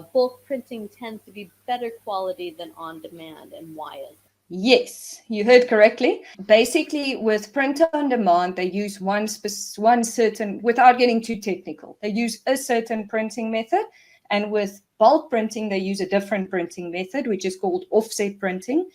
bulk printing tends to be better quality than on demand, and why is that? Yes, you heard correctly. Basically, with print on demand, they use one certain, without getting too technical, they use a certain printing method. And with bulk printing, they use a different printing method, which is called offset printing.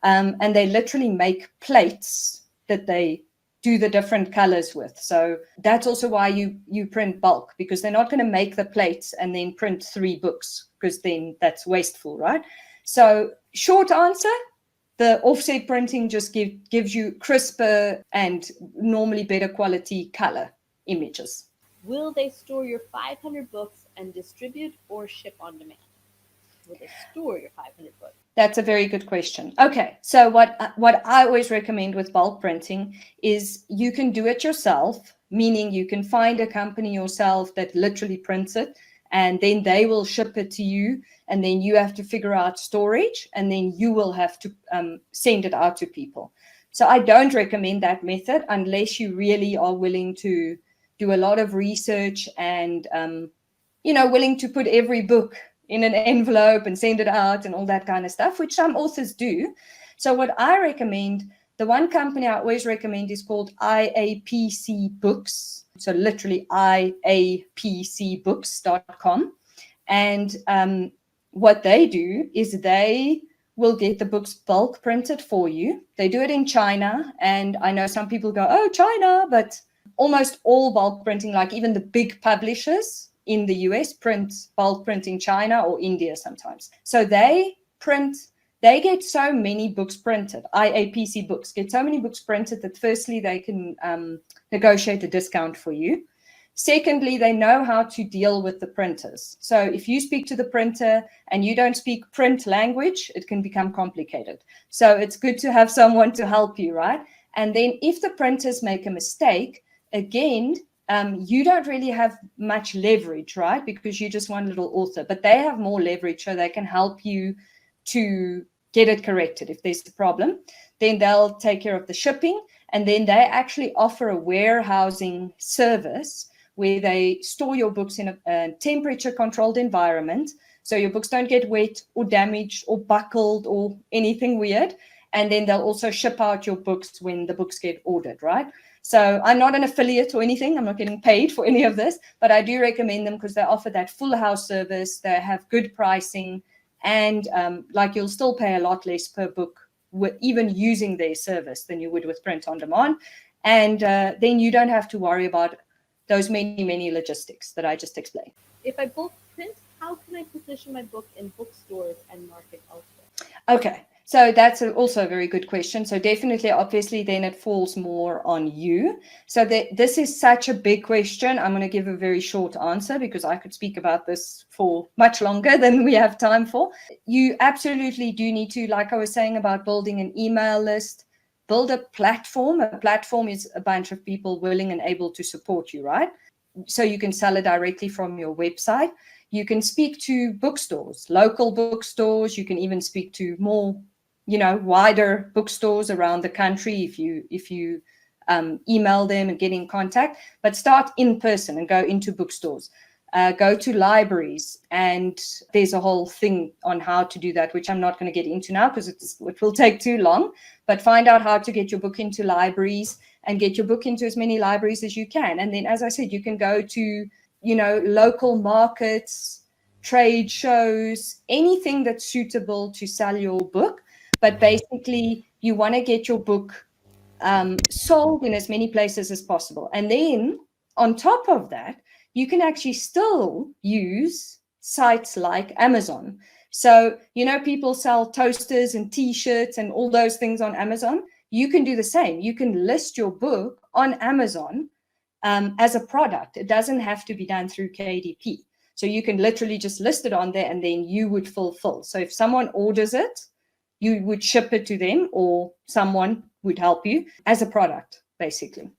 And they literally make plates that they do the different colors with. So that's also why you print bulk, because they're not going to make the plates and then print 3 books, because then that's wasteful, right? So short answer, the offset printing just gives you crisper and normally better quality color images. Will they store your 500 books and distribute or ship on demand? Will they store your 500 books? That's a very good question. Okay, so what I always recommend with bulk printing is you can do it yourself, meaning you can find a company yourself that literally prints it, and then they will ship it to you, and then you have to figure out storage, and then you will have to send it out to people. So I don't recommend that method unless you really are willing to do a lot of research and willing to put every book in an envelope and send it out and all that kind of stuff, which some authors do. So what I recommend, the one company I always recommend is called IAPC Books. So literally iapcbooks.com. And what they do is they will get the books bulk printed for you. They do it in China. And I know some people go, oh, China, but almost all bulk printing, like even the big publishers in the US, print bulk print in China or India sometimes. So they get so many books printed. IAPC Books get so many books printed that firstly, they can negotiate a discount for you. Secondly, they know how to deal with the printers. So if you speak to the printer and you don't speak print language, it can become complicated. So it's good to have someone to help you, right? And then if the printers make a mistake, again, you don't really have much leverage, right? Because you're just one little author, but they have more leverage, so they can help you to get it corrected. If there's a problem, then they'll take care of the shipping. And then they actually offer a warehousing service where they store your books in a temperature controlled environment. So your books don't get wet or damaged or buckled or anything weird. And then they'll also ship out your books when the books get ordered, right? So I'm not an affiliate or anything. I'm not getting paid for any of this, but I do recommend them because they offer that full house service. They have good pricing, and you'll still pay a lot less per book with even using their service than you would with print on demand. And then you don't have to worry about those many logistics that I just explained. If I bulk print, how can I position my book in bookstores and market elsewhere? Okay. So that's also a very good question. So definitely, obviously, then it falls more on you. So this is such a big question. I'm going to give a very short answer because I could speak about this for much longer than we have time for. You absolutely do need to, like I was saying about building an email list, build a platform. A platform is a bunch of people willing and able to support you, right? So you can sell it directly from your website. You can speak to bookstores, local bookstores. You can even speak to more wider bookstores around the country if you email them and get in contact, but start in person and go into bookstores, go to libraries. And there's a whole thing on how to do that, which I'm not going to get into now because it will take too long, but find out how to get your book into libraries and get your book into as many libraries as you can. And then, as I said, you can go to, local markets, trade shows, anything that's suitable to sell your book. But basically, you want to get your book sold in as many places as possible. And then on top of that, you can actually still use sites like Amazon. So, people sell toasters and T-shirts and all those things on Amazon. You can do the same. You can list your book on Amazon as a product. It doesn't have to be done through KDP. So you can literally just list it on there and then you would fulfill. So if someone orders it, you would ship it to them or someone would help you as a product, basically.